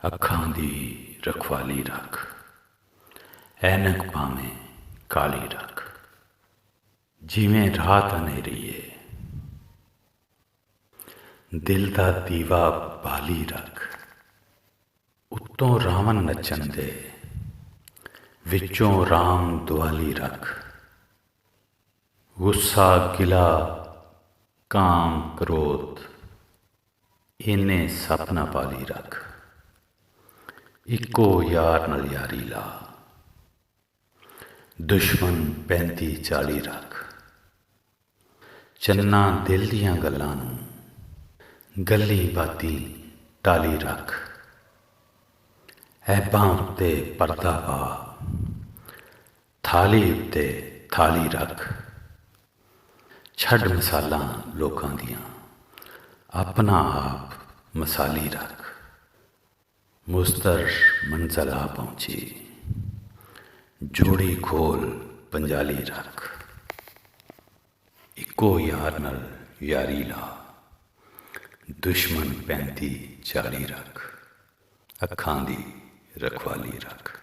ਅੱਖਾਂ ਦੀ ਰਖਵਾਲੀ ਰੱਖ, ਐਨਕ ਭਾਵੇਂ ਕਾਲੀ ਰੱਖ। ਜਿਵੇਂ ਰਾਤ ਹਨੇਰੀ ਏ, ਦਿਲ ਦਾ ਦੀਵਾ ਬਾਲੀ ਰੱਖ। ਉੱਤੋਂ ਰਾਵਣ ਨੱਚਣ ਦੇ, ਵਿੱਚੋਂ ਰਾਮ ਦੁਆਲੀ ਰੱਖ। ਗੁੱਸਾ ਗਿਲਾ ਕਾਮ ਕ੍ਰੋਧ, ਇਹਨੇ ਸਪਨਾ ਪਾਲੀ ਰੱਖ। ਇੱਕੋ ਯਾਰ ਨਾਲ ਯਾਰੀ ਲਾ, ਦੁਸ਼ਮਣ 35-40 ਰੱਖ। ਚੰਨਾ ਦਿਲ ਦੀਆਂ ਗੱਲਾਂ ਨੂੰ, ਗੱਲੀ ਬਾਤੀ ਟਾਲੀ ਰੱਖ। ਐਬਾਂ ਉੱਤੇ ਪਰਦਾ ਪਾ, ਥਾਲੀ ਉੱਤੇ ਥਾਲੀ ਰੱਖ। ਛੱਡ ਮਿਸਾਲਾਂ ਲੋਕਾਂ ਦੀਆਂ, ਆਪਣਾ ਆਪ ਮਸਾਲੀ ਰੱਖ। ਮੁਸਤਰ ਮੰਜ਼ਲ ਆ ਪਹੁੰਚੀ, ਜੋੜੀ ਖੋਲ ਪੰਜਾਲੀ ਰੱਖ। ਇੱਕੋ ਯਾਰ ਨਾਲ ਯਾਰੀ ਲਾ, ਦੁਸ਼ਮਣ 35-40 ਰੱਖ। ਅੱਖਾਂ ਦੀ ਰਖਵਾਲੀ ਰੱਖ।